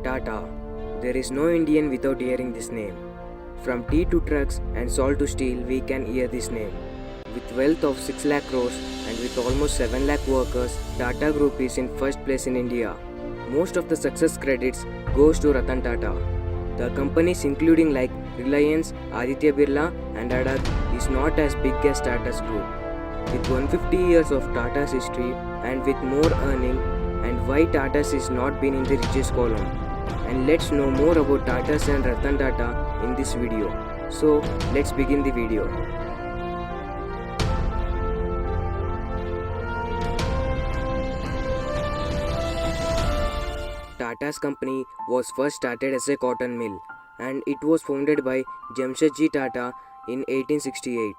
Tata. There is no Indian without hearing this name. From tea to trucks and salt to steel, we can hear this name. With wealth of 6 lakh crores and with almost 7 lakh workers, Tata Group is in first place in India. Most of the success credits goes to Ratan Tata. The companies including like Reliance, Aditya Birla and Adak is not as big as Tata's group. With 150 years of Tata's history and with more earning, and why Tata's is not been in the richest column. And let's know more about Tata's and Ratan Tata in this video. So let's begin the video. Tata's company was first started as a cotton mill and it was founded by Jamshedji Tata in 1868.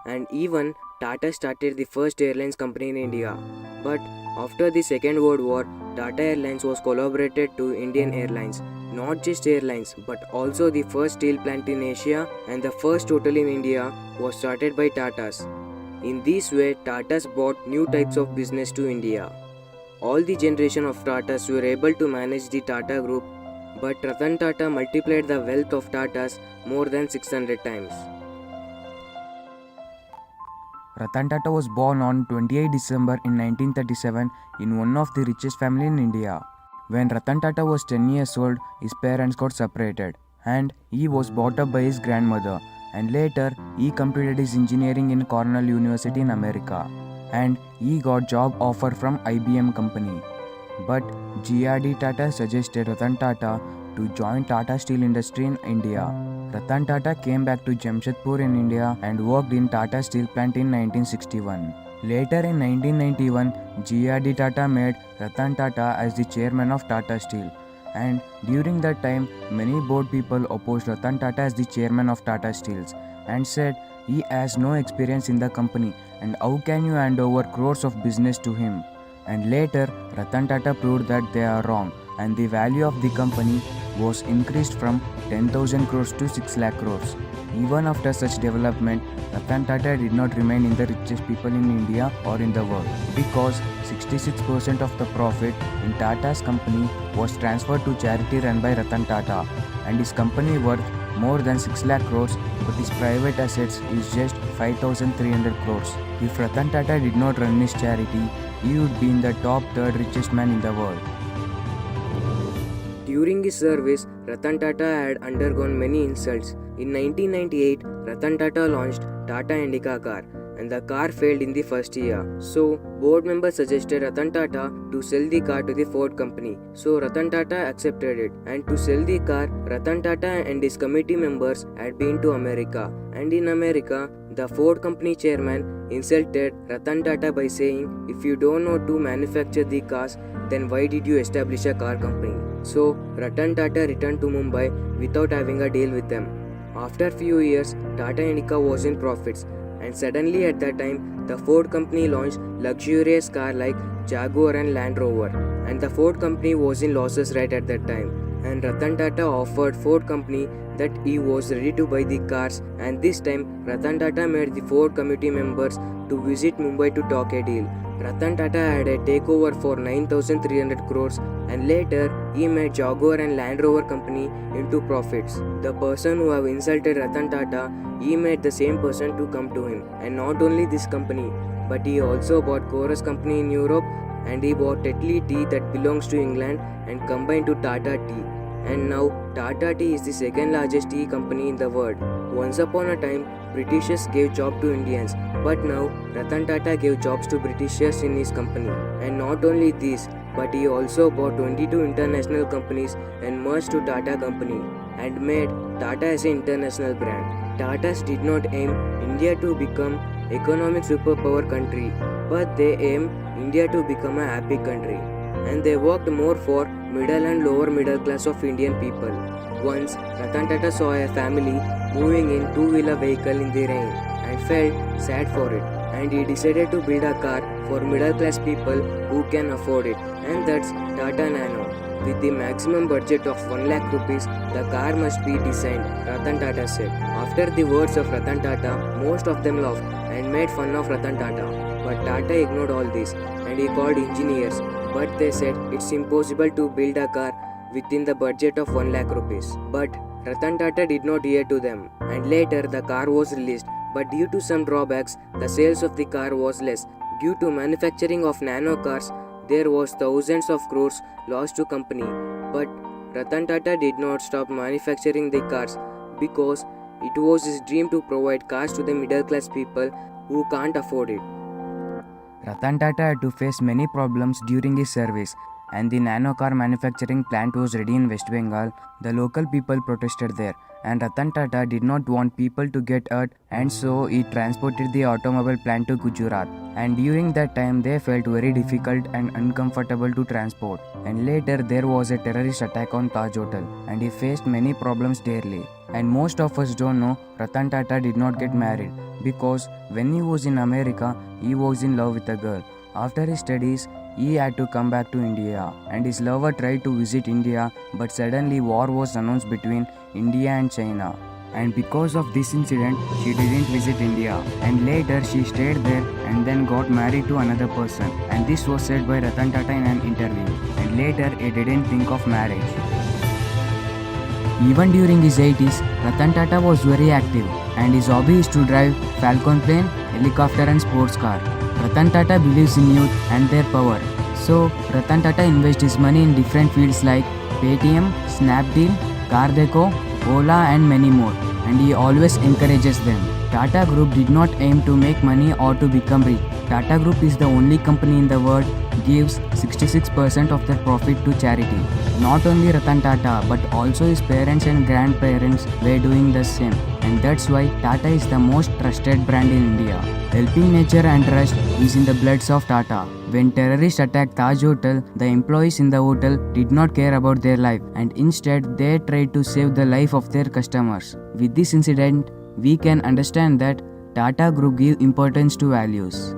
And even Tata started the first airlines company in India. But after the Second World War, Tata Airlines was collaborated to Indian Airlines. Not just airlines, but also the first steel plant in Asia and the first hotel in India was started by Tatas. In this way, Tatas brought new types of business to India. All the generation of Tatas were able to manage the Tata group, but Ratan Tata multiplied the wealth of Tatas more than 600 times. Ratan Tata was born on 28 December in 1937 in one of the richest family in India. When Ratan Tata was 10 years old, his parents got separated and he was brought up by his grandmother, and later he completed his engineering in Cornell University in America and he got job offer from IBM company. But GRD Tata suggested Ratan Tata to join Tata Steel industry in India. Ratan Tata came back to Jamshedpur in India and worked in Tata Steel plant in 1961. Later in 1991, GRD Tata made Ratan Tata as the chairman of Tata Steel. And during that time, many board people opposed Ratan Tata as the chairman of Tata Steels and said he has no experience in the company and how can you hand over crores of business to him? And later, Ratan Tata proved that they are wrong and the value of the company was increased from 10,000 crores to 6 lakh crores. Even after such development, Ratan Tata did not remain in the richest people in India or in the world because 66% of the profit in Tata's company was transferred to charity run by Ratan Tata, and his company worth more than 6 lakh crores, but his private assets is just 5,300 crores. If Ratan Tata did not run his charity, he would be in the top third richest man in the world. During his service, Ratan Tata had undergone many insults. In 1998, Ratan Tata launched Tata Indica car and the car failed in the first year. So, board members suggested Ratan Tata to sell the car to the Ford company. So, Ratan Tata accepted it. And to sell the car, Ratan Tata and his committee members had been to America. And in America, the Ford company chairman insulted Ratan Tata by saying, if you don't know to manufacture the cars, then why did you establish a car company? So, Ratan Tata returned to Mumbai without having a deal with them. After few years, Tata Indica was in profits, and suddenly at that time, the Ford company launched luxurious car like Jaguar and Land Rover, and the Ford company was in losses right at that time. And Ratan Tata offered Ford company that he was ready to buy the cars, and this time Ratan Tata made the Ford committee members to visit Mumbai to talk a deal. Ratan Tata had a takeover for 9,300 crores and later he made Jaguar and Land Rover company into profits. The person who have insulted Ratan Tata, he made the same person to come to him. And not only this company, but he also bought Chorus company in Europe and he bought Tetley Tea that belongs to England and combined to Tata Tea. And now Tata Tea is the second largest tea company in the world. Once upon a time, Britishers gave job to Indians, but now Ratan Tata gave jobs to Britishers in his company. And not only this, but he also bought 22 international companies and merged to Tata company and made Tata as an international brand. Tata's did not aim India to become economic superpower country, but they aim India to become a happy country. And they worked more for middle and lower middle class of Indian people. Once, Ratan Tata saw a family moving in two-wheeler vehicle in the rain and felt sad for it. And he decided to build a car for middle class people who can afford it. And that's Tata Nano. With the maximum budget of 1 lakh rupees, the car must be designed, Ratan Tata said. After the words of Ratan Tata, most of them laughed and made fun of Ratan Tata. But Tata ignored all this and he called engineers. But they said it's impossible to build a car within the budget of 1 lakh rupees. But Ratan Tata did not hear to them, and later the car was released. But due to some drawbacks, the sales of the car was less. Due to manufacturing of nano cars, there was thousands of crores lost to company. But Ratan Tata did not stop manufacturing the cars because it was his dream to provide cars to the middle class people who can't afford it. Ratan Tata had to face many problems during his service, and the nano car manufacturing plant was ready in West Bengal. The local people protested there, and Ratan Tata did not want people to get hurt, and so he transported the automobile plant to Gujarat. And during that time, they felt very difficult and uncomfortable to transport. And later, there was a terrorist attack on Taj Hotel, and he faced many problems daily. And most of us don't know Ratan Tata did not get married because when he was in America, he was in love with a girl. After his studies, he had to come back to India, and his lover tried to visit India, but suddenly war was announced between India and China. And because of this incident, she didn't visit India, and later she stayed there and then got married to another person. And this was said by Ratan Tata in an interview, and later he didn't think of marriage. Even during his 80s, Ratan Tata was very active, and his hobby is to drive Falcon plane, helicopter and sports car. Ratan Tata believes in youth and their power. So, Ratan Tata invests his money in different fields like Paytm, Snapdeal, Cardeco, Ola and many more, and he always encourages them. Tata Group did not aim to make money or to become rich. Tata Group is the only company in the world gives 66% of their profit to charity. Not only Ratan Tata but also his parents and grandparents were doing the same, and that's why Tata is the most trusted brand in India. Helping nature and trust is in the bloods of Tata. When terrorists attacked Taj Hotel, the employees in the hotel did not care about their life, and instead they tried to save the life of their customers. With this incident, we can understand that Tata Group give importance to values.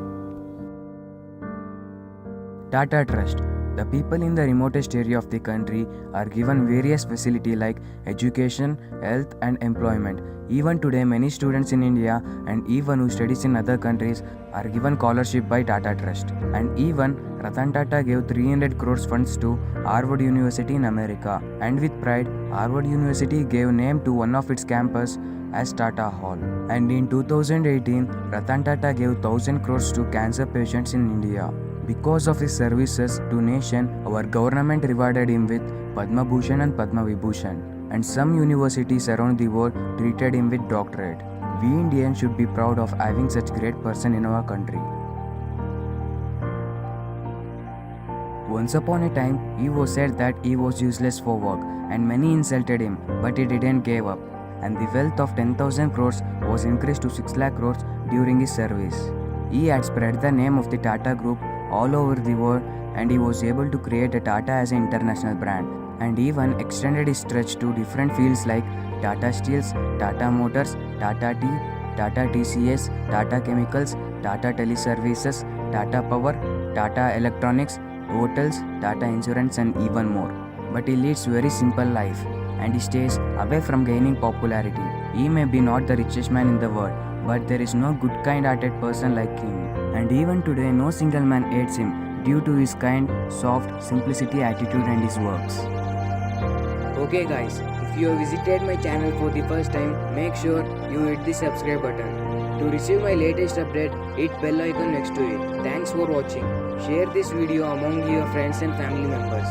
Tata Trust. The people in the remotest area of the country are given various facilities like education, health and employment. Even today, many students in India and even who studies in other countries are given scholarship by Tata Trust. And even Ratan Tata gave 300 crores funds to Harvard University in America. And with pride, Harvard University gave name to one of its campus as Tata Hall. And in 2018, Ratan Tata gave 1,000 crores to cancer patients in India. Because of his services to nation, our government rewarded him with Padma Bhushan and Padma Vibhushan, and some universities around the world treated him with doctorate. We Indians should be proud of having such great person in our country. Once upon a time, he was said that he was useless for work, and many insulted him, but he didn't give up. And the wealth of 10,000 crores was increased to 6 lakh crores during his service. He had spread the name of the Tata Group all over the world, and he was able to create a Tata as an international brand, and even extended his stretch to different fields like Tata Steels, Tata Motors, Tata Tea, Tata TCS, Tata Chemicals, Tata Teleservices, Tata Power, Tata Electronics, hotels, Tata Insurance and even more. But he leads very simple life, and he stays away from gaining popularity. He may be not the richest man in the world, but there is no good kind-hearted person like him. And even today, no single man hates him due to his kind, soft, simplicity attitude and his works. Okay guys, if you have visited my channel for the first time, make sure you hit the subscribe button. To receive my latest update, hit bell icon next to it. Thanks for watching. Share this video among your friends and family members.